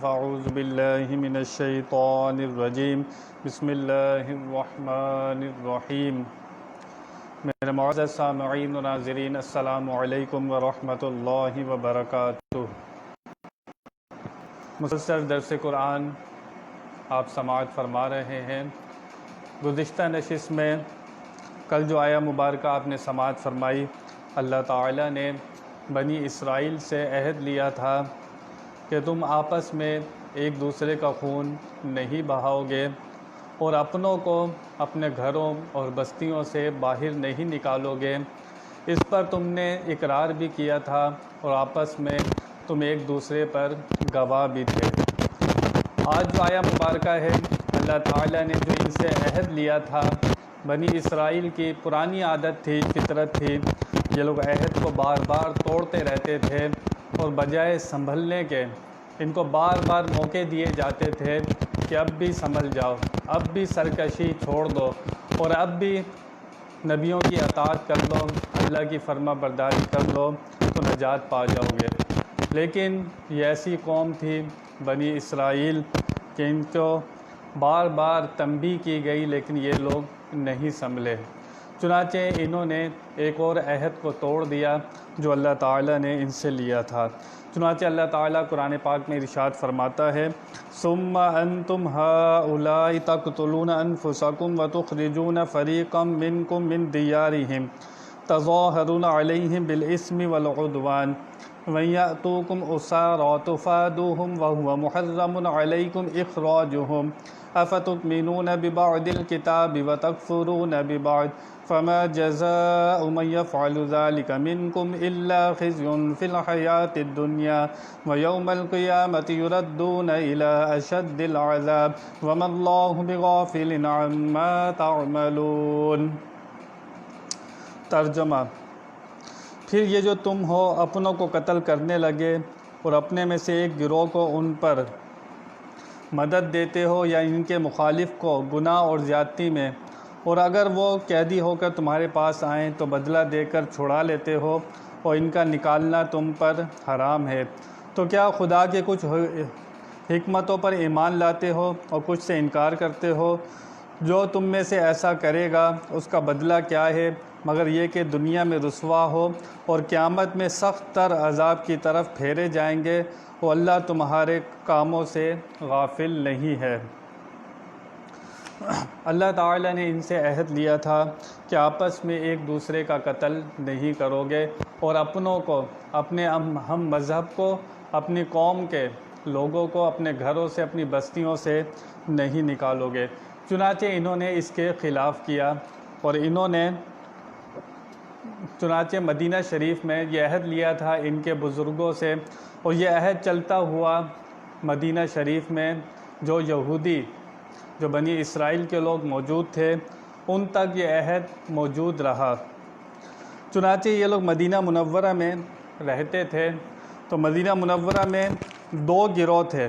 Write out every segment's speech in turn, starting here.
اعوذ باللہ من الشیطان الرجیم بسم اللہ الرحمن الرحیم۔ میرے معزز سامعین و ناظرین، السلام علیکم ورحمۃ اللہ وبرکاتہ۔ مسلسل درس قرآن آپ سماعت فرما رہے ہیں۔ گزشتہ نشست میں کل جو آیہ مبارکہ آپ نے سماعت فرمائی، اللہ تعالیٰ نے بنی اسرائیل سے عہد لیا تھا کہ تم آپس میں ایک دوسرے کا خون نہیں بہاؤ گے اور اپنوں کو اپنے گھروں اور بستیوں سے باہر نہیں نکالو گے۔ اس پر تم نے اقرار بھی کیا تھا اور آپس میں تم ایک دوسرے پر گواہ بھی تھے۔ آج جو آیہ مبارکہ ہے، اللہ تعالیٰ نے جو ان سے عہد لیا تھا، بنی اسرائیل کی پرانی عادت تھی، فطرت تھی، یہ لوگ عہد کو بار بار توڑتے رہتے تھے اور بجائے سنبھلنے کے ان کو بار بار موقع دیے جاتے تھے کہ اب بھی سنبھل جاؤ، اب بھی سرکشی چھوڑ دو اور اب بھی نبیوں کی اطاعت کر لو، اللہ کی فرما برداری کر لو تو نجات پا جاؤ گے۔ لیکن یہ ایسی قوم تھی بنی اسرائیل کہ ان کو بار بار تنبیہ کی گئی لیکن یہ لوگ نہیں سنبھلے، چنانچہ انہوں نے ایک اور عہد کو توڑ دیا جو اللہ تعالیٰ نے ان سے لیا تھا۔ چنانچہ اللہ تعالیٰ قرآن پاک میں ارشاد فرماتا ہے، ثم انتم هؤلاء تقتلون انفسکم وتخرجون فریقا منکم من دیارہم تظاہرون علیہم بالاسم والعدوان وَإِن يَأْتُوكُمْ أُسَارَىٰ تُفَادُوهُمْ وَهُوَ مُحَرَّمٌ عَلَيْكُمْ إِخْرَاجُهُمْ أَفَتُؤْمِنُونَ بِبَعْضِ الْكِتَابِ وَتَكْفُرُونَ بِبَعْضٍ فَمَا جَزَاءُ مَن يَفْعَلُ ذَلِكَ مِنكُمْ إِلَّا خِزْيٌ فِي الْحَيَاةِ الدُّنْيَا وَيَوْمَ الْقِيَامَةِ يُرَدُّونَ إِلَىٰ أَشَدِّ الْعَذَابِ وَمَا اللَّهُ بِغَافِلٍ عَمَّا تَعْمَلُونَ۔ ترجمہ: پھر یہ جو تم ہو اپنوں کو قتل کرنے لگے اور اپنے میں سے ایک گروہ کو ان پر مدد دیتے ہو یا ان کے مخالف کو گناہ اور زیادتی میں، اور اگر وہ قیدی ہو کر تمہارے پاس آئیں تو بدلہ دے کر چھڑا لیتے ہو اور ان کا نکالنا تم پر حرام ہے، تو کیا خدا کے کچھ حکمتوں پر ایمان لاتے ہو اور کچھ سے انکار کرتے ہو؟ جو تم میں سے ایسا کرے گا اس کا بدلہ کیا ہے مگر یہ کہ دنیا میں رسوا ہو اور قیامت میں سخت تر عذاب کی طرف پھیرے جائیں گے، اور اللہ تمہارے کاموں سے غافل نہیں ہے۔ اللہ تعالیٰ نے ان سے عہد لیا تھا کہ آپس میں ایک دوسرے کا قتل نہیں کرو گے اور اپنوں کو، اپنے ہم مذہب کو، اپنی قوم کے لوگوں کو اپنے گھروں سے، اپنی بستیوں سے نہیں نکالو گے۔ چنانچہ انہوں نے اس کے خلاف کیا اور انہوں نے چنانچہ مدینہ شریف میں یہ عہد لیا تھا ان کے بزرگوں سے، اور یہ عہد چلتا ہوا مدینہ شریف میں جو یہودی، جو بنی اسرائیل کے لوگ موجود تھے، ان تک یہ عہد موجود رہا۔ چنانچہ یہ لوگ مدینہ منورہ میں رہتے تھے، تو مدینہ منورہ میں دو گروہ تھے،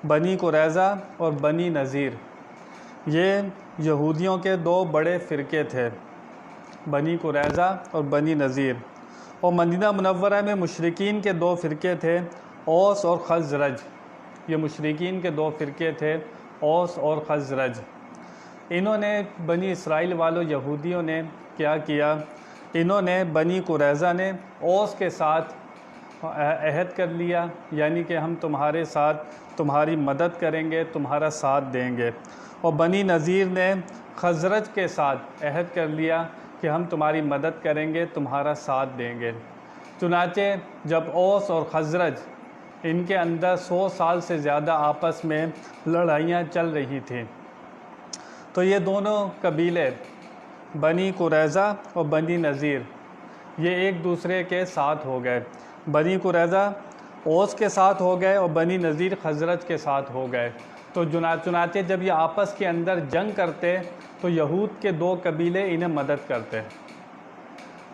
بنی قریظہ اور بنی نذیر۔ یہ یہودیوں کے دو بڑے فرقے تھے، بنی قریظہ اور بنی نذیر۔ اور مدینہ منورہ میں مشرکین کے دو فرقے تھے، اوس اور خزرج۔ یہ مشرکین کے دو فرقے تھے، اوس اور خزرج۔ انہوں نے بنی اسرائیل والوں یہودیوں نے کیا کیا؟ انہوں نے بنی قریظہ نے اوس کے ساتھ عہد کر لیا، یعنی کہ ہم تمہارے ساتھ تمہاری مدد کریں گے، تمہارا ساتھ دیں گے، اور بنی نذیر نے خزرج کے ساتھ عہد کر لیا کہ ہم تمہاری مدد کریں گے، تمہارا ساتھ دیں گے۔ چنانچہ جب اوس اور خزرج، ان کے اندر 100 سال سے زیادہ آپس میں لڑائیاں چل رہی تھیں، تو یہ دونوں قبیلے بنی قریظہ اور بنی نذیر یہ ایک دوسرے کے ساتھ ہو گئے۔ بنی قریظہ اوس کے ساتھ ہو گئے اور بنی نذیر خزرج کے ساتھ ہو گئے۔ تو چنانچہ جب یہ آپس کے اندر جنگ کرتے تو یہود کے دو قبیلے انہیں مدد کرتے،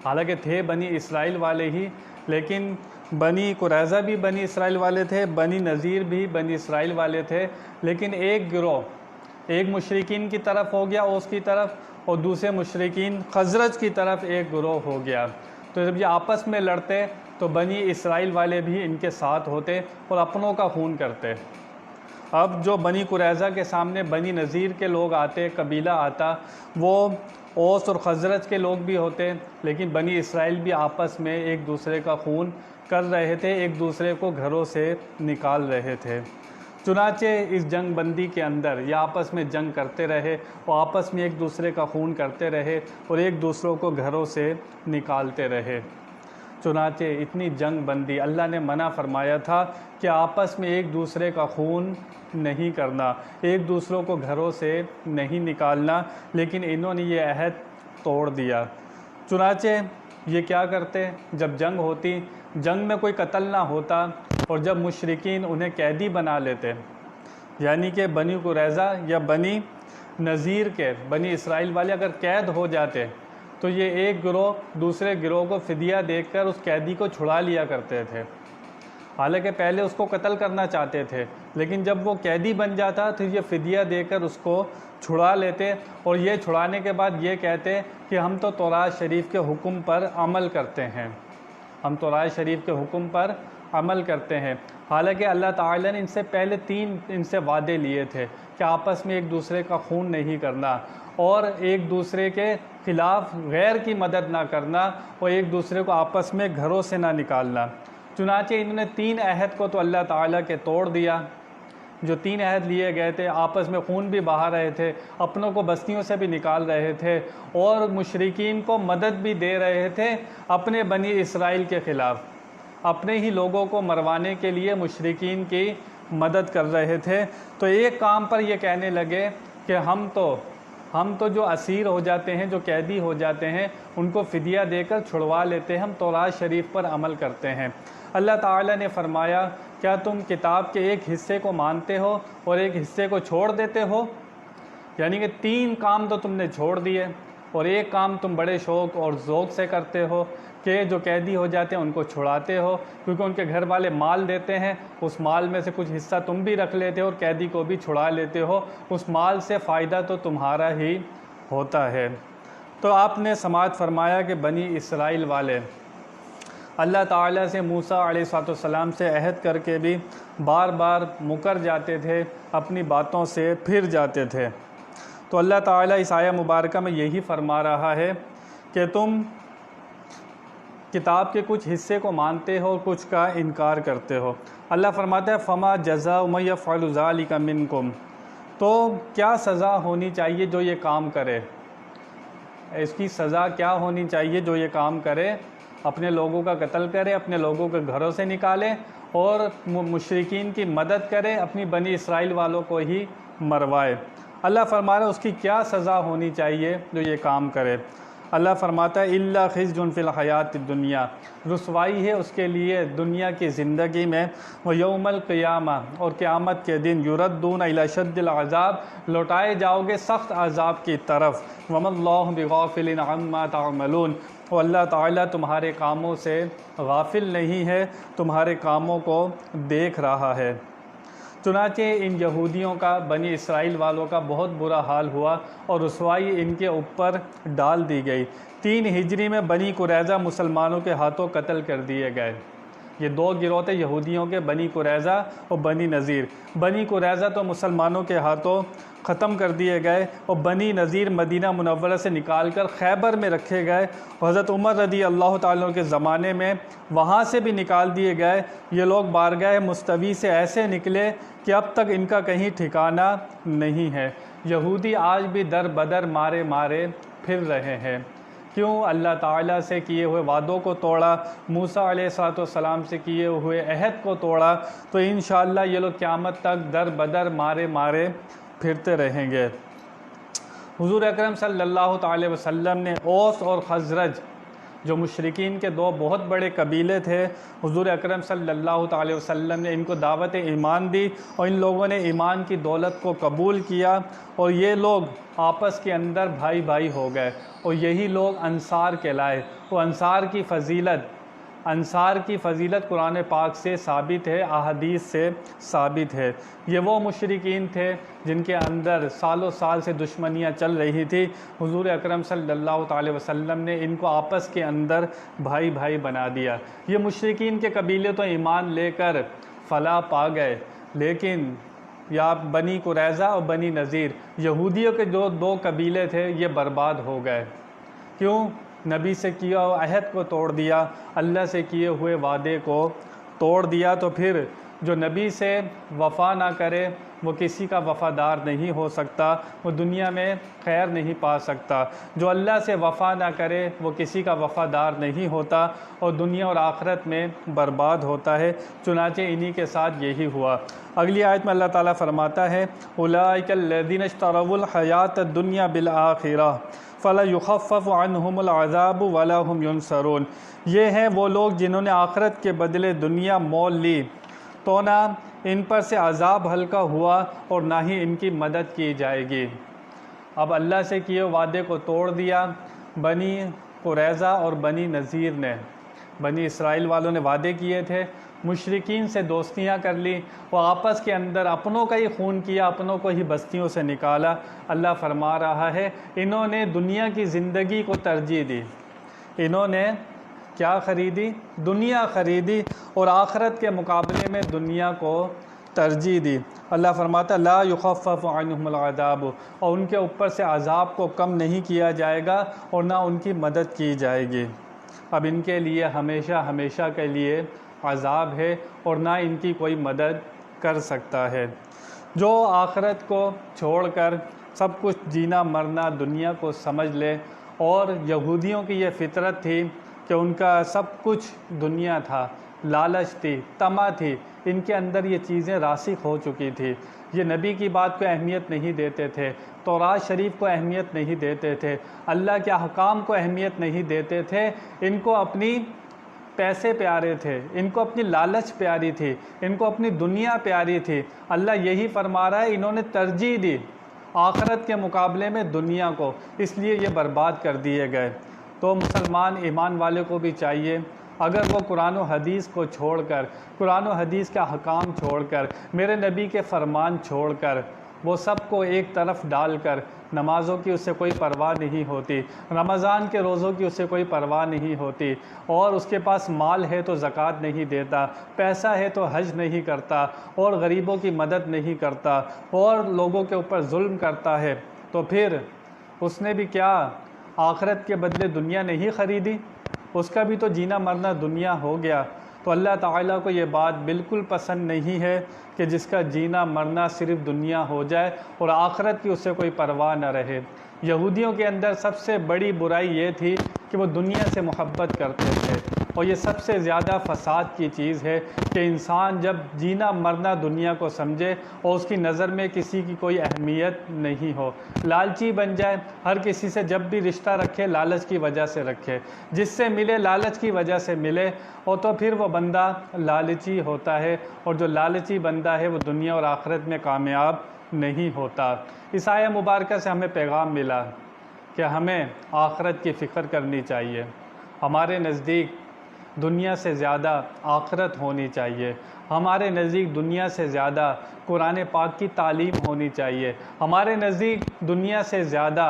حالانکہ تھے بنی اسرائیل والے ہی، لیکن بنی قریظہ بھی بنی اسرائیل والے تھے، بنی نذیر بھی بنی اسرائیل والے تھے، لیکن ایک گروہ ایک مشرکین کی طرف ہو گیا، اوس کی طرف، اور دوسرے مشرکین خزرج کی طرف ایک گروہ ہو گیا۔ تو جب یہ آپس میں لڑتے تو تو بنی اسرائیل والے بھی ان کے ساتھ ہوتے اور اپنوں کا خون کرتے۔ اب جو بنی قریظہ کے سامنے بنی نذیر کے لوگ آتے، قبیلہ آتا، وہ اوس اور خزرج کے لوگ بھی ہوتے، لیکن بنی اسرائیل بھی آپس میں ایک دوسرے کا خون کر رہے تھے، ایک دوسرے کو گھروں سے نکال رہے تھے۔ چنانچہ اس جنگ بندی کے اندر یہ آپس میں جنگ کرتے رہے، وہ آپس میں ایک دوسرے کا خون کرتے رہے اور ایک دوسروں کو گھروں سے نکالتے رہے۔ چنانچہ اتنی جنگ بندی، اللہ نے منع فرمایا تھا کہ آپس میں ایک دوسرے کا خون نہیں کرنا، ایک دوسروں کو گھروں سے نہیں نکالنا، لیکن انہوں نے یہ عہد توڑ دیا۔ چنانچہ یہ کیا کرتے، جب جنگ ہوتی، جنگ میں کوئی قتل نہ ہوتا اور جب مشرکین انہیں قیدی بنا لیتے، یعنی کہ بنی قریظہ یا بنی نذیر کے بنی اسرائیل والے اگر قید ہو جاتے تو یہ ایک گروہ دوسرے گروہ کو فدیہ دے کر اس قیدی کو چھڑا لیا کرتے تھے۔ حالانکہ پہلے اس کو قتل کرنا چاہتے تھے، لیکن جب وہ قیدی بن جاتا تو یہ فدیہ دے کر اس کو چھڑا لیتے، اور یہ چھڑانے کے بعد یہ کہتے کہ ہم تو تورات شریف کے حکم پر عمل کرتے ہیں، ہم تورات شریف کے حکم پر عمل کرتے ہیں۔ حالانکہ اللہ تعالیٰ نے ان سے پہلے 3 ان سے وعدے لیے تھے کہ آپس میں ایک دوسرے کا خون نہیں کرنا اور ایک دوسرے کے خلاف غیر کی مدد نہ کرنا اور ایک دوسرے کو آپس میں گھروں سے نہ نکالنا۔ چنانچہ انہوں نے 3 عہد کو تو اللہ تعالیٰ کے توڑ دیا۔ جو 3 عہد لیے گئے تھے، آپس میں خون بھی بہا رہے تھے، اپنوں کو بستیوں سے بھی نکال رہے تھے اور مشرکین کو مدد بھی دے رہے تھے اپنے بنی اسرائیل کے خلاف، اپنے ہی لوگوں کو مروانے کے لیے مشرکین کی مدد کر رہے تھے۔ تو ایک کام پر یہ کہنے لگے کہ ہم تو جو اسیر ہو جاتے ہیں، جو قیدی ہو جاتے ہیں، ان کو فدیہ دے کر چھڑوا لیتے ہیں، ہم تورات شریف پر عمل کرتے ہیں۔ اللہ تعالیٰ نے فرمایا کیا تم کتاب کے ایک حصے کو مانتے ہو اور ایک حصے کو چھوڑ دیتے ہو؟ یعنی کہ 3 کام تو تم نے چھوڑ دیے اور ایک کام تم بڑے شوق اور ذوق سے کرتے ہو کہ جو قیدی ہو جاتے ہیں ان کو چھڑاتے ہو، کیونکہ ان کے گھر والے مال دیتے ہیں، اس مال میں سے کچھ حصہ تم بھی رکھ لیتے ہو اور قیدی کو بھی چھڑا لیتے ہو، اس مال سے فائدہ تو تمہارا ہی ہوتا ہے۔ تو آپ نے سماعت فرمایا کہ بنی اسرائیل والے اللہ تعالیٰ سے موسیٰ علیہ السلام سے عہد کر کے بھی بار بار مکر جاتے تھے، اپنی باتوں سے پھر جاتے تھے۔ تو اللہ تعالیٰ اس آیہ مبارکہ میں یہی فرما رہا ہے کہ تم کتاب کے کچھ حصے کو مانتے ہو اور کچھ کا انکار کرتے ہو۔ اللہ فرماتا ہے فما جزاء من یفعل ذلک منکم، تو کیا سزا ہونی چاہیے جو یہ کام کرے، اس کی سزا کیا ہونی چاہیے جو یہ کام کرے، اپنے لوگوں کا قتل کرے، اپنے لوگوں کے گھروں سے نکالے اور مشرکین کی مدد کرے، اپنی بنی اسرائیل والوں کو ہی مروائے۔ اللہ فرما رہا ہے اس کی کیا سزا ہونی چاہیے جو یہ کام کرے۔ اللہ فرماتا ہے الا خزي في الحیات الدنیا، رسوائی ہے اس کے لیے دنیا کی زندگی میں، ویوم القیامہ، اور قیامت کے دن، یردون الی شد العذاب، لوٹائے جاؤ گے سخت عذاب کی طرف، وما اللہ بغافل عما تعملون، اور اللہ تعالیٰ تمہارے کاموں سے غافل نہیں ہے، تمہارے کاموں کو دیکھ رہا ہے۔ چنانچہ ان یہودیوں کا، بنی اسرائیل والوں کا بہت برا حال ہوا اور رسوائی ان کے اوپر ڈال دی گئی۔ 3 ہجری میں بنی قریظہ مسلمانوں کے ہاتھوں قتل کر دیے گئے۔ یہ 2 گروہ تھے یہودیوں کے، بنی قریظہ اور بنی نذیر۔ بنی قریظہ تو مسلمانوں کے ہاتھوں ختم کر دیے گئے اور بنی نذیر مدینہ منورہ سے نکال کر خیبر میں رکھے گئے، حضرت عمر رضی اللہ تعالیٰ کے زمانے میں وہاں سے بھی نکال دیے گئے۔ یہ لوگ بارگاہ مستوی سے ایسے نکلے کہ اب تک ان کا کہیں ٹھکانہ نہیں ہے۔ یہودی آج بھی در بدر مارے مارے پھر رہے ہیں۔ کیوں؟ اللہ تعالیٰ سے کیے ہوئے وعدوں کو توڑا، موسیٰ علیہ السلام سے کیے ہوئے عہد کو توڑا، تو انشاءاللہ یہ لوگ قیامت تک در بدر مارے مارے پھرتے رہیں گے۔ حضور اکرم صلی اللہ تعالی وسلم نے اوس اور خزرج، جو مشرکین کے 2 بہت بڑے قبیلے تھے، حضور اکرم صلی اللہ تعالی وسلم نے ان کو دعوت ایمان دی اور ان لوگوں نے ایمان کی دولت کو قبول کیا اور یہ لوگ آپس کے اندر بھائی بھائی ہو گئے اور یہی لوگ انصار کہلائے۔ وہ انصار کی فضیلت انصار کی فضیلت قرآن پاک سے ثابت ہے، احادیث سے ثابت ہے۔ یہ وہ مشرکین تھے جن کے اندر سالوں سال سے دشمنیاں چل رہی تھی، حضور اکرم صلی اللہ تعالی وسلم نے ان کو آپس کے اندر بھائی بھائی بنا دیا۔ یہ مشرکین کے قبیلے تو ایمان لے کر فلاح پا گئے، لیکن یا بنی قریظہ اور بنی نذیر، یہودیوں کے جو دو قبیلے تھے، یہ برباد ہو گئے۔ کیوں؟ نبی سے کیا عہد کو توڑ دیا، اللہ سے کیے ہوئے وعدے کو توڑ دیا، تو پھر جو نبی سے وفا نہ کرے وہ کسی کا وفادار نہیں ہو سکتا، وہ دنیا میں خیر نہیں پا سکتا۔ جو اللہ سے وفا نہ کرے وہ کسی کا وفادار نہیں ہوتا اور دنیا اور آخرت میں برباد ہوتا ہے۔ چنانچہ انہی کے ساتھ یہی ہوا۔ اگلی آیت میں اللہ تعالیٰ فرماتا ہے اولئک الذین اشتروا الحیاۃ الدنیا بالآخرہ فلا یخفف عنہم العذاب ولا هم ینصرون۔ یہ ہیں وہ لوگ جنہوں نے آخرت کے بدلے دنیا مول لی، تو نہ ان پر سے عذاب ہلکا ہوا اور نہ ہی ان کی مدد کی جائے گی۔ اب اللہ سے کیے وعدے کو توڑ دیا بنی قریظہ اور بنی نذیر نے۔ بنی اسرائیل والوں نے وعدے کیے تھے، مشرکین سے دوستیاں کر لی، وہ آپس کے اندر اپنوں کا ہی خون کیا، اپنوں کو ہی بستیوں سے نکالا۔ اللہ فرما رہا ہے انہوں نے دنیا کی زندگی کو ترجیح دی، انہوں نے کیا خریدی؟ دنیا خریدی اور آخرت کے مقابلے میں دنیا کو ترجیح دی۔ اللہ فرماتا لا یخفف عنہم العذاب، اور ان کے اوپر سے عذاب کو کم نہیں کیا جائے گا اور نہ ان کی مدد کی جائے گی۔ اب ان کے لیے ہمیشہ ہمیشہ کے لیے عذاب ہے اور نہ ان کی کوئی مدد کر سکتا ہے۔ جو آخرت کو چھوڑ کر سب کچھ جینا مرنا دنیا کو سمجھ لے، اور یہودیوں کی یہ فطرت تھی کہ ان کا سب کچھ دنیا تھا، لالچ تھی، طمع تھی، ان کے اندر یہ چیزیں راسخ ہو چکی تھی۔ یہ نبی کی بات کو اہمیت نہیں دیتے تھے، تورات شریف کو اہمیت نہیں دیتے تھے، اللہ کے احکام کو اہمیت نہیں دیتے تھے۔ ان کو اپنی پیسے پیارے تھے، ان کو اپنی لالچ پیاری تھی، ان کو اپنی دنیا پیاری تھی۔ اللہ یہی فرما رہا ہے انہوں نے ترجیح دی آخرت کے مقابلے میں دنیا کو، اس لیے یہ برباد کر دیے گئے۔ تو مسلمان ایمان والے کو بھی چاہیے، اگر وہ قرآن و حدیث کو چھوڑ کر، قرآن و حدیث کا حکام چھوڑ کر، میرے نبی کے فرمان چھوڑ کر، وہ سب کو ایک طرف ڈال کر نمازوں کی اسے کوئی پرواہ نہیں ہوتی، رمضان کے روزوں کی اسے کوئی پرواہ نہیں ہوتی، اور اس کے پاس مال ہے تو زکوٰۃ نہیں دیتا، پیسہ ہے تو حج نہیں کرتا، اور غریبوں کی مدد نہیں کرتا، اور لوگوں کے اوپر ظلم کرتا ہے، تو پھر اس نے بھی کیا آخرت کے بدلے دنیا نہیں خریدی؟ اس کا بھی تو جینا مرنا دنیا ہو گیا۔ تو اللہ تعالیٰ کو یہ بات بالکل پسند نہیں ہے کہ جس کا جینا مرنا صرف دنیا ہو جائے اور آخرت کی اسے کوئی پرواہ نہ رہے۔ یہودیوں کے اندر سب سے بڑی برائی یہ تھی کہ وہ دنیا سے محبت کرتے تھے، اور یہ سب سے زیادہ فساد کی چیز ہے کہ انسان جب جینا مرنا دنیا کو سمجھے اور اس کی نظر میں کسی کی کوئی اہمیت نہیں ہو، لالچی بن جائے، ہر کسی سے جب بھی رشتہ رکھے لالچ کی وجہ سے رکھے، جس سے ملے لالچ کی وجہ سے ملے، اور تو پھر وہ بندہ لالچی ہوتا ہے، اور جو لالچی بندہ ہے وہ دنیا اور آخرت میں کامیاب نہیں ہوتا۔ اس آیہ مبارکہ سے ہمیں پیغام ملا کہ ہمیں آخرت کی فکر کرنی چاہیے، ہمارے نزدیک دنیا سے زیادہ آخرت ہونی چاہیے، ہمارے نزدیک دنیا سے زیادہ قرآن پاک کی تعلیم ہونی چاہیے، ہمارے نزدیک دنیا سے زیادہ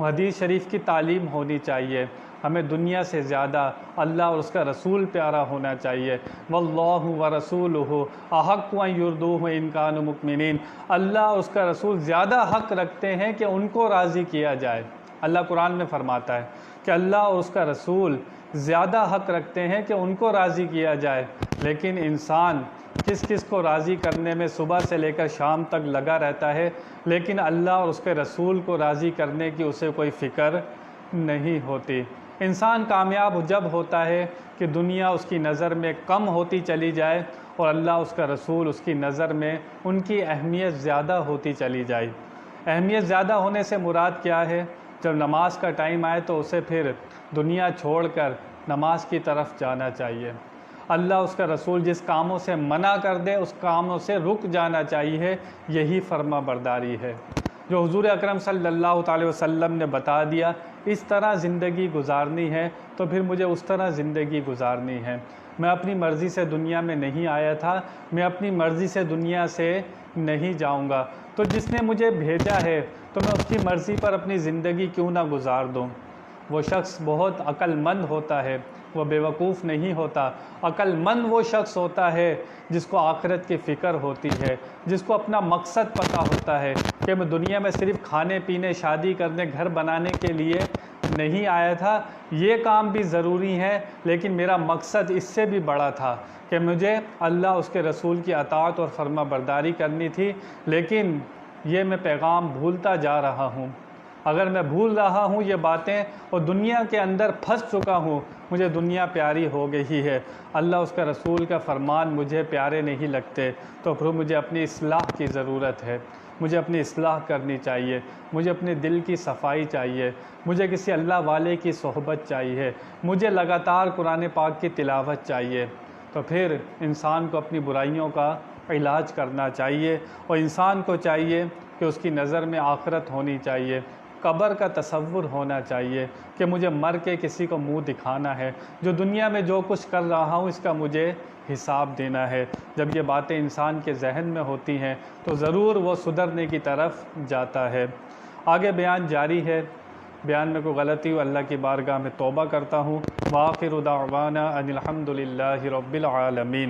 حدیث شریف کی تعلیم ہونی چاہیے، ہمیں دنیا سے زیادہ اللہ اور اس کا رسول پیارا ہونا چاہیے۔ واللہ ورسولہ احق ان یرضوہ ان کانوا مؤمنین، اللہ اور اس کا رسول زیادہ حق رکھتے ہیں کہ ان کو راضی کیا جائے۔ اللہ قرآن میں فرماتا ہے کہ اللہ اور اس کا رسول زیادہ حق رکھتے ہیں کہ ان کو راضی کیا جائے، لیکن انسان کس کس کو راضی کرنے میں صبح سے لے کر شام تک لگا رہتا ہے، لیکن اللہ اور اس کے رسول کو راضی کرنے کی اسے کوئی فکر نہیں ہوتی۔ انسان کامیاب جب ہوتا ہے کہ دنیا اس کی نظر میں کم ہوتی چلی جائے اور اللہ اس کا رسول اس کی نظر میں ان کی اہمیت زیادہ ہوتی چلی جائے۔ اہمیت زیادہ ہونے سے مراد کیا ہے؟ جب نماز کا ٹائم آئے تو اسے پھر دنیا چھوڑ کر نماز کی طرف جانا چاہیے، اللہ اس کا رسول جس کاموں سے منع کر دے اس کاموں سے رک جانا چاہیے، یہی فرما برداری ہے۔ جو حضور اکرم صلی اللہ علیہ وسلم نے بتا دیا اس طرح زندگی گزارنی ہے تو پھر مجھے اس طرح زندگی گزارنی ہے۔ میں اپنی مرضی سے دنیا میں نہیں آیا تھا، میں اپنی مرضی سے دنیا سے نہیں جاؤں گا، تو جس نے مجھے بھیجا ہے تو میں اس کی مرضی پر اپنی زندگی کیوں نہ گزار دوں۔ وہ شخص بہت عقل مند ہوتا ہے، وہ بیوقوف نہیں ہوتا۔ عقل مند وہ شخص ہوتا ہے جس کو آخرت کی فکر ہوتی ہے، جس کو اپنا مقصد پتہ ہوتا ہے کہ میں دنیا میں صرف کھانے پینے، شادی کرنے، گھر بنانے کے لیے نہیں آیا تھا، یہ کام بھی ضروری ہے لیکن میرا مقصد اس سے بھی بڑا تھا کہ مجھے اللہ اس کے رسول کی اطاعت اور فرما برداری کرنی تھی، لیکن یہ میں پیغام بھولتا جا رہا ہوں۔ اگر میں بھول رہا ہوں یہ باتیں اور دنیا کے اندر پھنس چکا ہوں، مجھے دنیا پیاری ہو گئی ہے، اللہ اس کا رسول کا فرمان مجھے پیارے نہیں لگتے، تو پھر مجھے اپنی اصلاح کی ضرورت ہے، مجھے اپنی اصلاح کرنی چاہیے، مجھے اپنے دل کی صفائی چاہیے، مجھے کسی اللہ والے کی صحبت چاہیے، مجھے لگاتار قرآن پاک کی تلاوت چاہیے۔ تو پھر انسان کو اپنی برائیوں کا علاج کرنا چاہیے اور انسان کو چاہیے کہ اس کی نظر میں آخرت ہونی چاہیے، قبر کا تصور ہونا چاہیے کہ مجھے مر کے کسی کو منہ دکھانا ہے، جو دنیا میں جو کچھ کر رہا ہوں اس کا مجھے حساب دینا ہے۔ جب یہ باتیں انسان کے ذہن میں ہوتی ہیں تو ضرور وہ سدھرنے کی طرف جاتا ہے۔ آگے بیان جاری ہے، بیان میں کوئی غلطی ہو اللہ کی بارگاہ میں توبہ کرتا ہوں۔ وآخر دعوانا ان الحمد للہ رب العالمین۔